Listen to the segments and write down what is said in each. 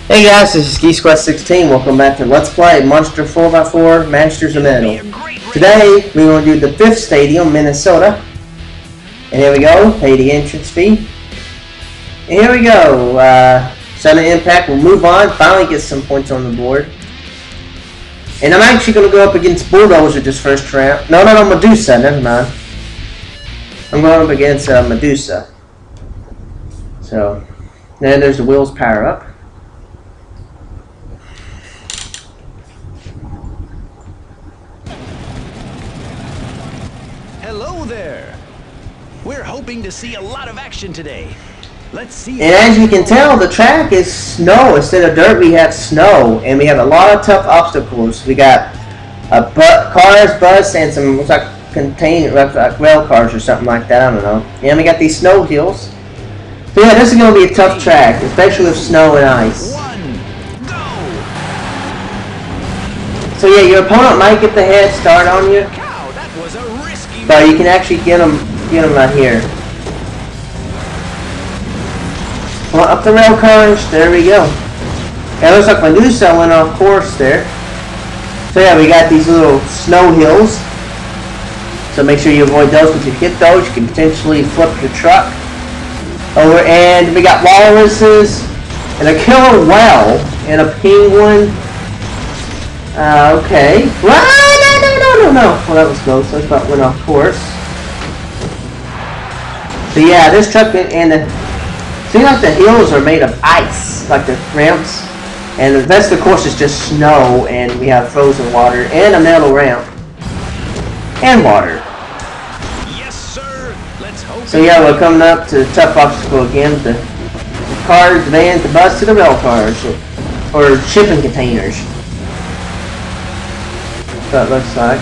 Hey guys, this is Ski Squad 16. Welcome back to Let's Play Monster 4x4 Masters of Metal. Today, we're going to do the 5th Stadium, Minnesota. And here we go, pay the entrance fee. And here we go, Sudden Impact, we'll move on, finally get some points on the board. And I'm actually going to go up against Bulldozer this first round. No, Medusa, never mind. I'm going up against Medusa. So, then there's the wheels power up. Hello there. We're hoping to see a lot of action today. Let's see. And as you can tell, the track is snow. Instead of dirt, we have snow. And we have a lot of tough obstacles. We got cars, bus, and some looks like rail cars or something like that. I don't know. And we got these snow hills. So yeah, this is going to be a tough track, especially with snow and ice. So yeah, your opponent might get the head start on you. But you can actually get them right here. Well, up the rail cars, there we go. It looks like Medusa went off course there. So yeah, we got these little snow hills. So make sure you avoid those, because if you hit those, you can potentially flip your truck over. And we got walruses, and a killer whale, and a penguin. Okay. No. Well, that was close. That's about went off course. So yeah, this truck and the seems like the hills are made of ice, like the ramps, and the rest of the course is just snow, and we have frozen water and a metal ramp and water. Yes, sir. Let's hope. So yeah, we're coming up to the tough obstacle again. The cars, the vans, the bus, to the rail cars, or shipping containers. That looks like.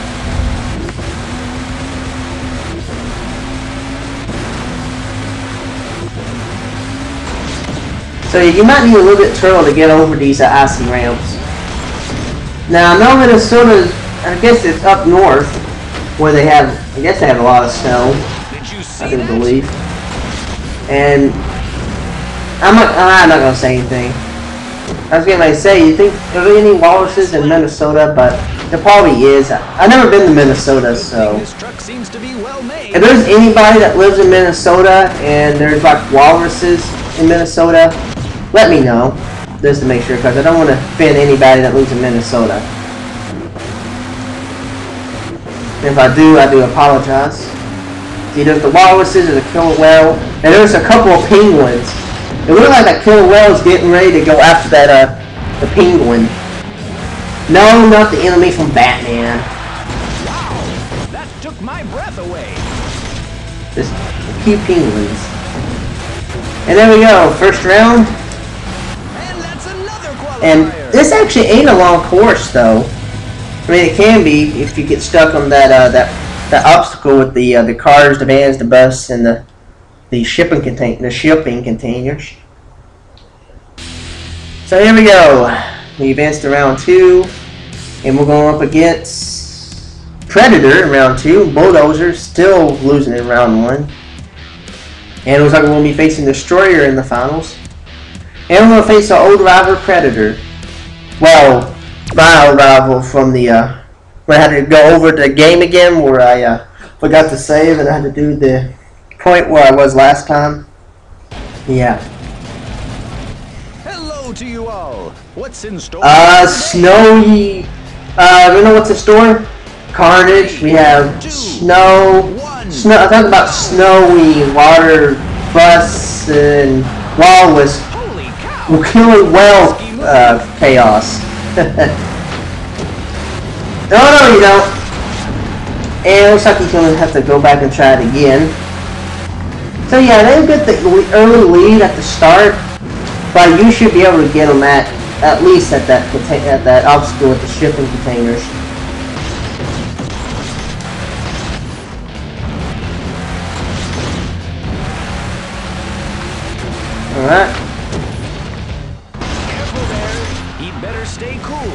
So you might need a little bit of turtle to get over these icy ramps. Now I know Minnesota, I guess it's up north where they have, I guess they have a lot of snow. I do believe. And I'm not gonna say anything. I was gonna say, you think are there any walruses in Minnesota? But there probably is. I've never been to Minnesota, so if there's anybody that lives in Minnesota and there's like walruses in Minnesota, let me know, just to make sure, because I don't want to offend anybody that lives in Minnesota. If I do apologize. Either the walruses or the killer whale, and there's a couple of penguins. It looks like that killer whale is getting ready to go after that the penguin. No, not the enemy from Batman. Wow, that took my breath away. Just a few penguins. And there we go, first round. And that's another qualifier. And this actually ain't a long course, though. I mean, it can be if you get stuck on that obstacle with the cars, the vans, the bus, and the shipping containers. So here we go. We advanced to round 2, and we're going up against Predator in round 2. Bulldozer still losing in round 1. And it looks like we're going to be facing Destroyer in the finals. And we're going to face our old rival Predator. Well, my old rival from the, when I had to go over the game again where I forgot to save and I had to do the point where I was last time. Yeah. Hello to you all. What's in store? Snowy. You know what's in store? Carnage. We have snow. I talked about snowy water, bus, and walrus. We're killing whale chaos. No, you don't. And it looks like he's going to have to go back and try it again. So yeah, they get the early lead at the start, but you should be able to get them at least at that obstacle with the shipping containers. All right. Careful there. He better stay cool.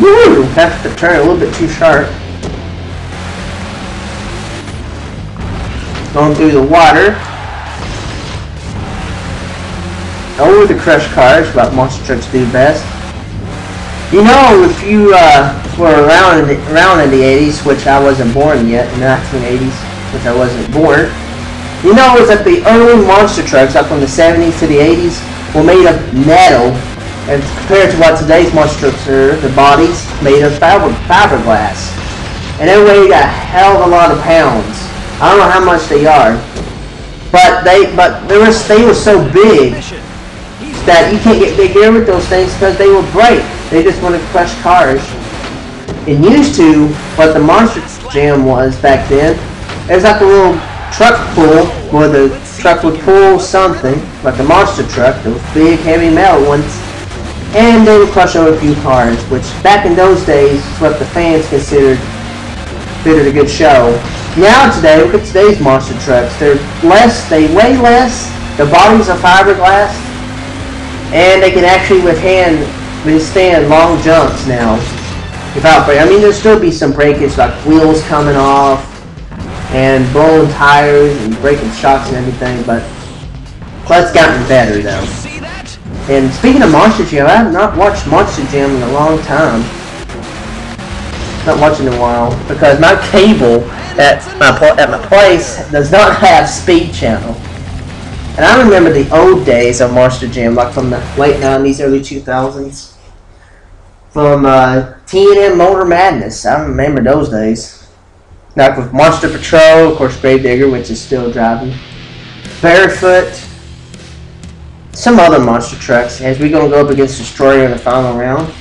Woo! Have to turn a little bit too sharp. Going through the water. over the Crush Cars, what monster trucks do best. You know, if you were around in the 80s, which I wasn't born yet, in the 1980s, which I wasn't born, you know, it's that the early monster trucks, up from the 70s to the 80s, were made of metal, and compared to what today's monster trucks are, the bodies made of fiberglass, and they weigh a hell of a lot of pounds. I don't know how much they are, but they were so big that you can't get big air with those things because they will break. They just want to crush cars. And used to, what the Monster Jam was back then, it was like a little truck pull where the truck would pull something, like the monster truck, those big heavy metal ones, and they would crush over a few cars, which back in those days is what the fans considered a good show. Now today, look at today's monster trucks. They weigh less, the bodies are fiberglass, and they can actually withstand long jumps now without break. I mean, there'll still be some breakage, like wheels coming off and blowing tires and breaking shocks and everything, but it's gotten better though. And speaking of Monster Jam, I have not watched Monster Jam in a long time. Not watching in a while because my cable at my place does not have Speed Channel. And I remember the old days of Monster Jam, like from the late 90s, early 2000s. From TNN Motor Madness. I remember those days. Like with Monster Patrol, of course, Gravedigger, which is still driving. Barefoot. Some other monster trucks, as we're going to go up against Destroyer in the final round.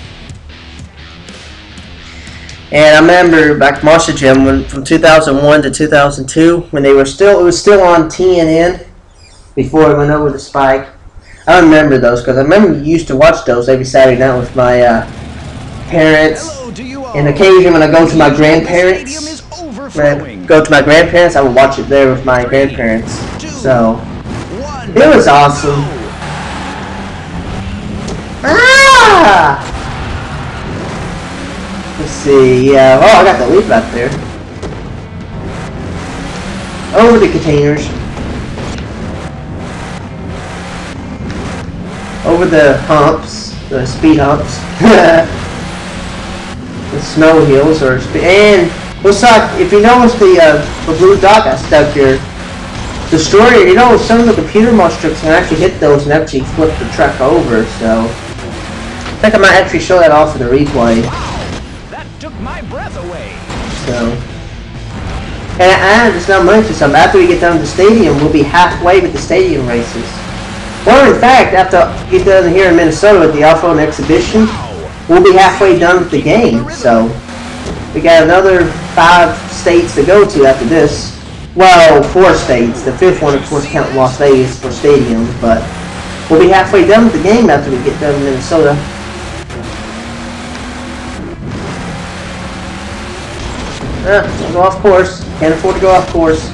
And I remember back Monster Jam from 2001 to 2002, when it was still on TNN before it went over to Spike. I remember those because I remember you used to watch those every Saturday night with my parents, and occasionally when I go to my grandparents, I would watch it there with my grandparents. So it was awesome. Ah! Let's see. Yeah. Oh, I got the leaf out there. Over the containers. Over the humps, the speed humps. The snow hills, and looks like if you notice the blue dot I stuck here, Destroyer. You know, some of the computer monster trucks can actually hit those and actually flip the truck over. So I think I might actually show that off in the replay. That took my breath away. So, and just not mention something. After we get done with the stadium, we'll be halfway with the stadium races. Well, in fact, after we get done here in Minnesota with the Off-Road Exhibition, we'll be halfway done with the game. So we got another 5 states to go to after this. Well, 4 states. The 5th one, of course, counting Las Vegas for stadiums, but we'll be halfway done with the game after we get done in Minnesota. Go off course. Can't afford to go off course.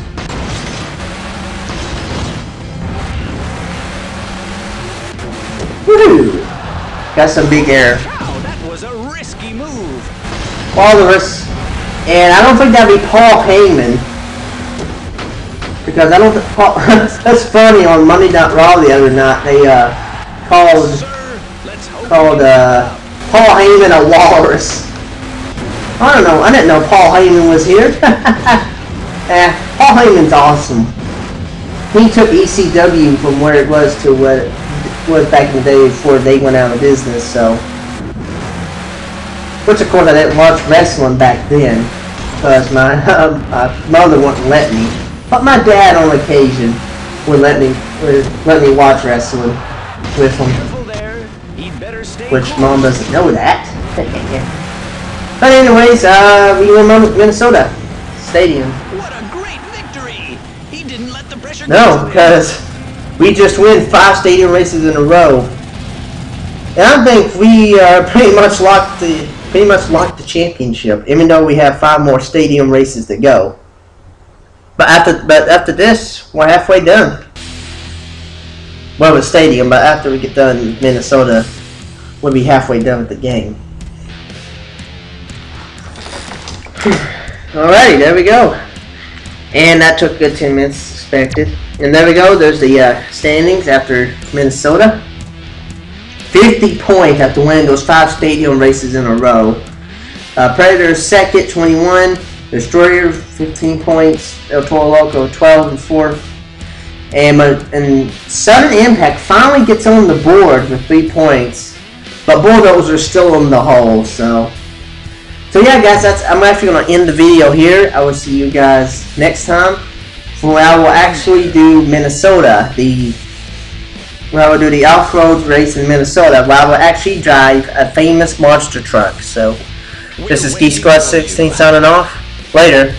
Woohoo! Got some big air. Wow, that was a risky move. All the risks. And I don't think that'd be Paul Heyman. Because I don't think Paul... That's funny, on Monday Night Raw the other night, they called Paul Heyman a walrus. I don't know. I didn't know Paul Heyman was here. Paul Heyman's awesome. He took ECW from where it was to what it was back in the day before they went out of business. So, which of course I didn't watch wrestling back then because my mother wouldn't let me. But my dad on occasion would let me watch wrestling with him. Which Mom doesn't know that. But anyways, we were in Minnesota Stadium. What a great victory! He didn't let the pressure. No, because we just win 5 stadium races in a row, and I think we pretty much locked the championship. Even though we have 5 more stadium races to go. But after this, we're halfway done. Well, with stadium, but after we get done in Minnesota, we'll be halfway done with the game. Alrighty, there we go. And that took a good 10 minutes expected. And there we go, there's the standings after Minnesota. 50 points after winning those 5 stadium races in a row. Predator second, 21. Destroyer 15 points. El Toro Loco 12 and 4th. And Sudden Impact finally gets on the board with 3 points, but Bulldozer are still in the hole. So yeah, guys, I'm actually gonna end the video here. I will see you guys next time, where I will actually do Minnesota. Where I will do the off-road race in Minnesota, where I will actually drive a famous monster truck. So this is Geek Squad 16 signing off. Later.